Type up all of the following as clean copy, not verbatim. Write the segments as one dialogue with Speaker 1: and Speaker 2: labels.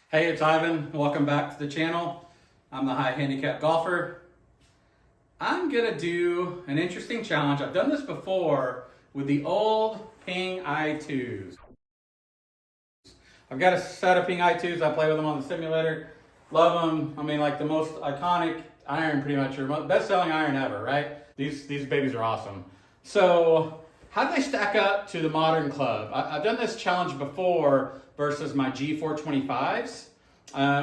Speaker 1: Hey, it's Ivan. Welcome back to the channel. I'm the high handicap golfer. I'm gonna do an interesting challenge. I've done this before with the old Ping i2s. I've got a set of Ping i2s. I play with them on the simulator. Love them. I mean, like the most iconic iron, pretty much, or best-selling iron ever, right? These babies are awesome. So, how do they stack up to the modern club? I've done this challenge before versus my G425s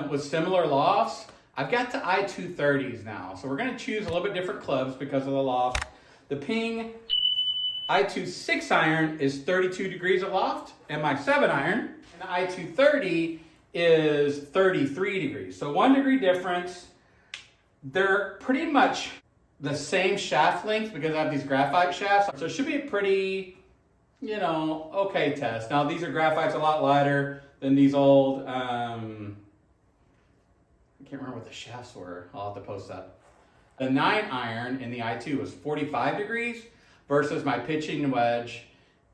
Speaker 1: with similar lofts. I've got the i230s now. So we're going to choose a little bit different clubs because of the loft. The Ping i2 6 iron is 32 degrees of loft, and my 7 iron, and the i230 is 33 degrees. So 1 degree difference. They're pretty much the same shaft length because I have these graphite shafts. So it should be a pretty, okay test. Now these are graphites a lot lighter than these old, I can't remember what the shafts were. I'll have to post that. The 9 iron in the i2 was 45 degrees versus my pitching wedge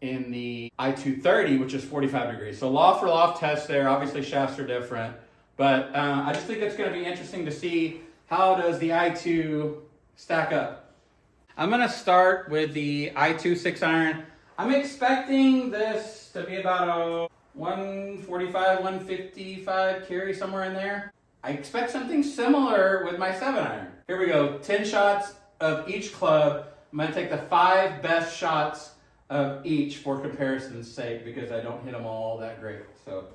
Speaker 1: in the i230, which is 45 degrees. So loft for loft test there. Obviously shafts are different, but I just think it's going to be interesting to see how does the i2 stack up. I'm going to start with the i2 6 iron. I'm expecting this to be about a 145, 155 carry, somewhere in there. I expect something similar with my 7 iron. Here we go, 10 shots of each club. I'm going to take the 5 best shots of each for comparison's sake because I don't hit them all that great. So.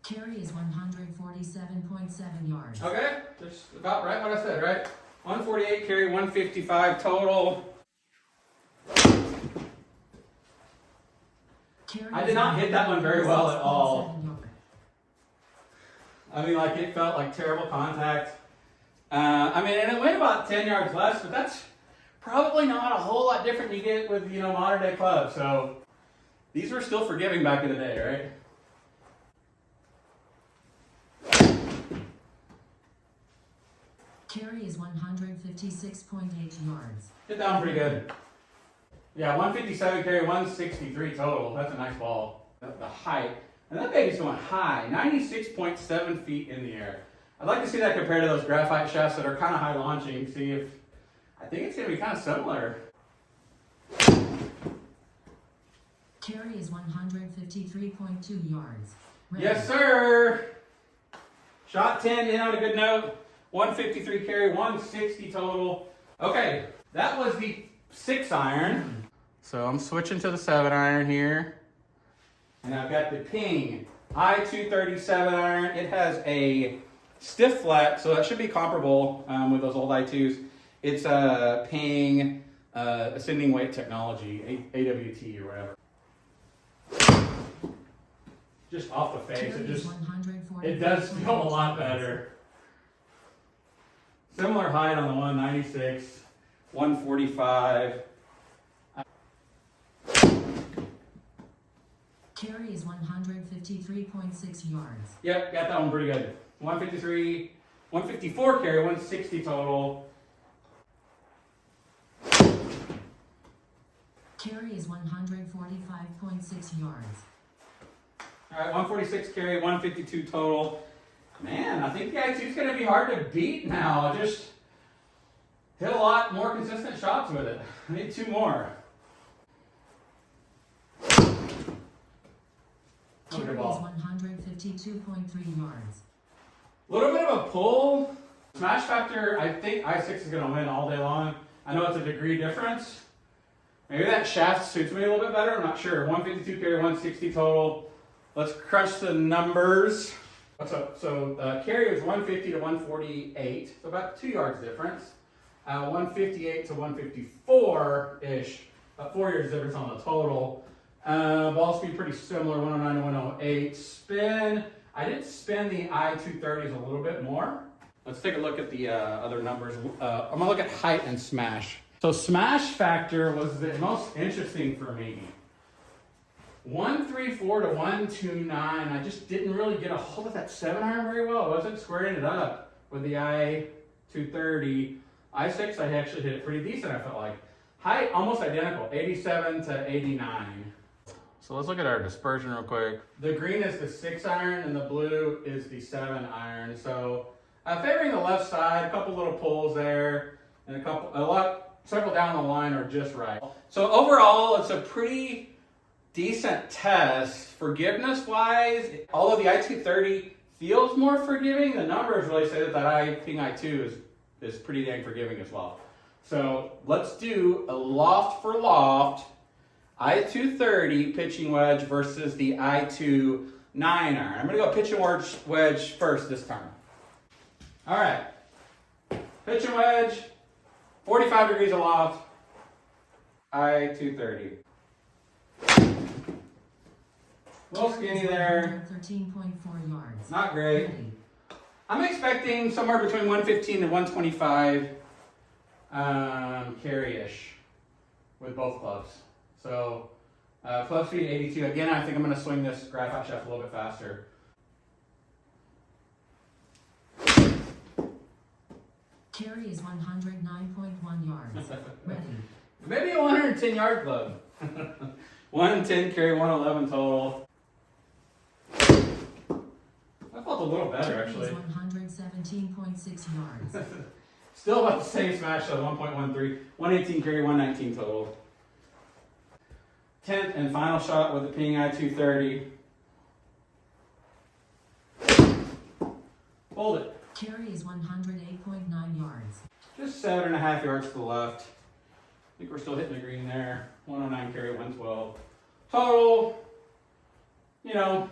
Speaker 2: Carry is 147.7 yards.
Speaker 1: Okay, just about right what I said, right? 148 carry, 155 total.
Speaker 2: Carry
Speaker 1: I did not hit that one very well at all. I mean, like it felt like terrible contact. And it went about 10 yards less, but that's probably not a whole lot different you get with, modern day clubs. So these were still forgiving back in the day, right?
Speaker 2: Carry is 156.8 yards.
Speaker 1: Hit that one pretty good. Yeah, 157 carry, 163 total. That's a nice ball. The height. And that baby's going high, 96.7 feet in the air. I'd like to see that compared to those graphite shafts that are kind of high launching. See if, I think it's going to be kind of similar.
Speaker 2: Carry is 153.2 yards.
Speaker 1: Ready. Yes, sir. Shot 10 in on a good note. 153 carry, 160 total. Okay, that was the 6 iron. So I'm switching to the 7 iron here. And I've got the Ping i230 iron. It has a stiff flat, so that should be comparable with those old i2s. It's a Ping ascending weight technology, AWT or whatever. Just off the face, it does feel a lot better. Similar height on the 196, 145.
Speaker 2: Carry is 153.6 yards.
Speaker 1: Yep, got that one pretty good. 153, 154 carry, 160 total.
Speaker 2: Carry is 145.6 yards.
Speaker 1: All right, 146 carry, 152 total. Man, I think the i2 is going to be hard to beat now. I just hit a lot more consistent shots with it. I need 2 more.
Speaker 2: Carry is 152.3 yards.
Speaker 1: A little bit of a pull. Smash factor, I think i6 is going to win all day long. I know it's a degree difference. Maybe that shaft suits me a little bit better. I'm not sure. 152 carry, 160 total. Let's crunch the numbers. So carry was 150 to 148, so about 2 yards difference. 158 to 154-ish, about 4 yards difference on the total. Ball speed pretty similar, 109 to 108. Spin, I did spin the i230s a little bit more. Let's take a look at the other numbers. I'm gonna look at height and smash. So smash factor was the most interesting for me. 134 to 129. I just didn't really get a hold of that 7 iron very well. I wasn't squaring it up with the i230. i6, I actually hit it pretty decent, I felt like. Height, almost identical, 87 to 89. So let's look at our dispersion real quick. The green is the 6 iron and the blue is the 7 iron. So favoring the left side, a couple little pulls there, and several down the line are just right. So overall, it's a pretty decent test. Forgiveness wise, although the i230 feels more forgiving, the numbers really say that Ping i2 is pretty dang forgiving as well. So let's do a loft for loft, i230 pitching wedge versus the i2 9 iron. I'm gonna go pitching wedge first this time. All right, pitching wedge, 45 degrees of loft, i230. A little skinny there.
Speaker 2: 13.4 yards.
Speaker 1: Not great. I'm expecting somewhere between 115 and 125 carry-ish with both clubs. So club speed 82. Again, I think I'm going to swing this graphite shaft a little bit faster.
Speaker 2: Carry is 109.1 yards. Ready.
Speaker 1: Maybe a 110 yard club. 110 carry, 111 total. That felt a little better actually.
Speaker 2: Carry is 117.6 yards.
Speaker 1: Still about the same smash though, 1.13. 118 carry, 119 total. 10th and final shot with the Ping i230. Hold it.
Speaker 2: Carry is 108.9 yards.
Speaker 1: Just 7.5 yards to the left. I think we're still hitting the green there. 109 carry, 112. Total, you know,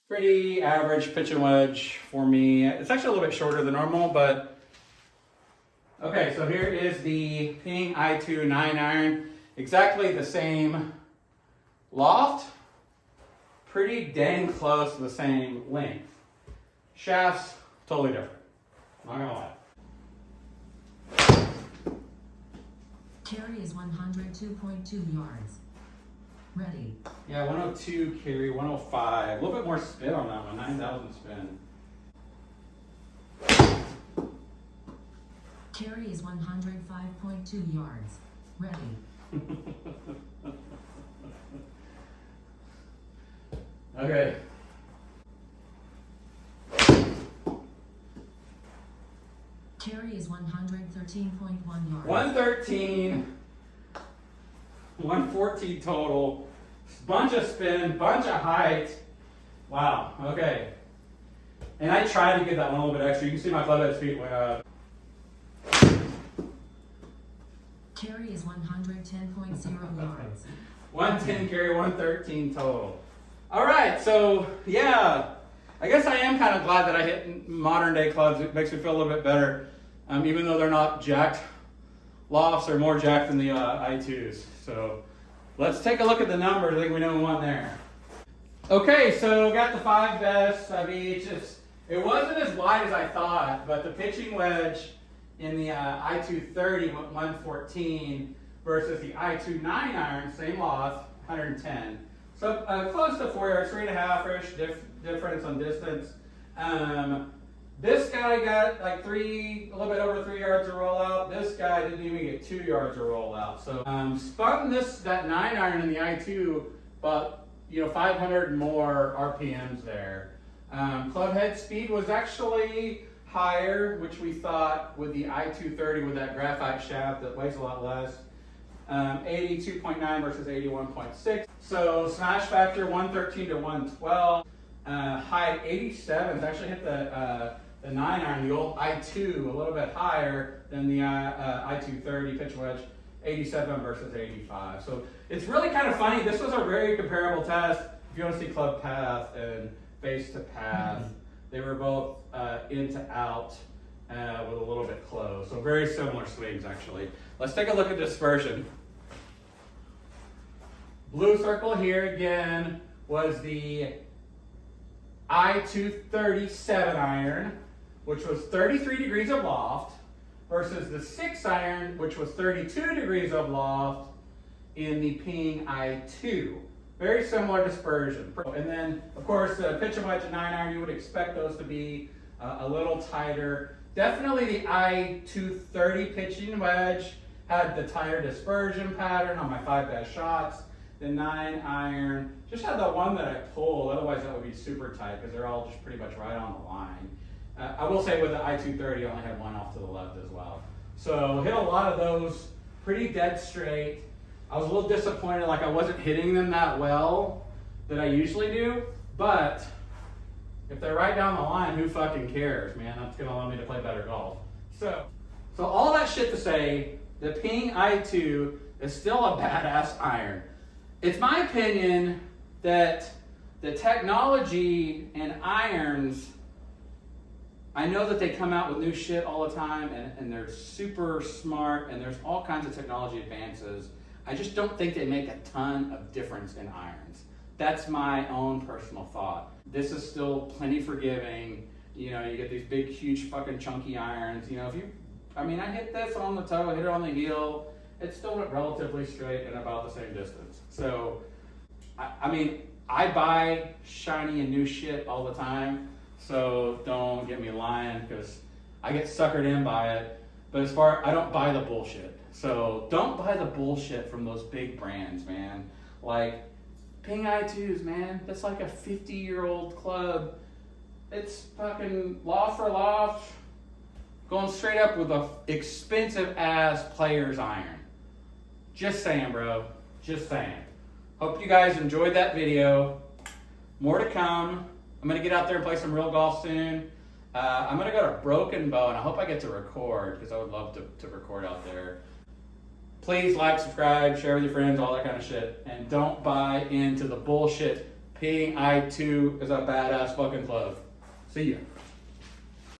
Speaker 1: pretty average pitch and wedge for me. It's actually a little bit shorter than normal, but okay, so here is the Ping i2 9 iron. Exactly the same loft. Pretty dang close to the same length. Shafts, totally different. Not gonna lie.
Speaker 2: Carry is 102.2 yards. Ready.
Speaker 1: Yeah, 102 carry, 105. A little bit more spin on that one, 9,000 spin.
Speaker 2: Carry is 105.2 yards. Ready.
Speaker 1: Okay.
Speaker 2: Carry is 113.1 yards.
Speaker 1: 113, 114 total. Bunch of spin, bunch of height. Wow, okay. And I tried to get that one a little bit extra. You can see my club head speed went up.
Speaker 2: Carry is 110.0 yards.
Speaker 1: 110 carry, 113 total. All right, so yeah, I guess I am kind of glad that I hit modern day clubs. It makes me feel a little bit better, even though they're not jacked lofts, they're more jacked than the i2s. So let's take a look at the numbers. I think we know who won there. Okay, so got the 5 best of each. It wasn't as wide as I thought, but the pitching wedge in the i230 went 114 versus the i2 9 iron, same loft, 110. So close to 4 yards, 3.5-ish difference on distance. This guy got like a little bit over 3 yards of rollout. This guy didn't even get 2 yards of rollout. So spun that 9 iron in the i2, but 500 more RPMs there. Club head speed was actually higher, which we thought with the i230 with that graphite shaft that weighs a lot less. 82.9 versus 81.6. So smash factor 113 to 112. Height 87. Actually hit the 9 iron, the old i2, a little bit higher than the i230 pitch wedge. 87 versus 85. So it's really kind of funny. This was a very comparable test. If you want to see club path and face to path, they were both in to out with a little bit close. So very similar swings actually. Let's take a look at dispersion. Blue circle here again was the i230 7 iron, which was 33 degrees of loft, versus the 6 iron, which was 32 degrees of loft in the Ping i2. Very similar dispersion. And then, of course, the pitch and wedge at 9 iron, you would expect those to be a little tighter. Definitely the i230 pitching wedge had the tighter dispersion pattern on my 5 best shots. the 9 iron. Just have the one that I pulled, otherwise that would be super tight because they're all just pretty much right on the line. I will say with the i230, I only had one off to the left as well. So hit a lot of those pretty dead straight. I was a little disappointed, like I wasn't hitting them that well that I usually do, but if they're right down the line, who fucking cares, man? That's gonna allow me to play better golf. So all that shit to say, the Ping i2 is still a badass iron. It's my opinion that the technology and irons, I know that they come out with new shit all the time and they're super smart and there's all kinds of technology advances. I just don't think they make a ton of difference in irons. That's my own personal thought. This is still plenty forgiving. You know, you get these big, huge fucking chunky irons. You know, I hit this on the toe, hit it on the heel. It still went relatively straight and about the same distance. So, I buy shiny and new shit all the time. So don't get me lying because I get suckered in by it. But I don't buy the bullshit. So don't buy the bullshit from those big brands, man. Like Ping i2s, man. That's like a 50-year-old club. It's fucking loft for loft. Going straight up with a expensive ass player's iron. Just saying, bro. Just saying. Hope you guys enjoyed that video. More to come. I'm going to get out there and play some real golf soon. I'm going to go to Broken Bow, and I hope I get to record, because I would love to record out there. Please like, subscribe, share with your friends, all that kind of shit. And don't buy into the bullshit. Ping i2 is a badass fucking club. See ya.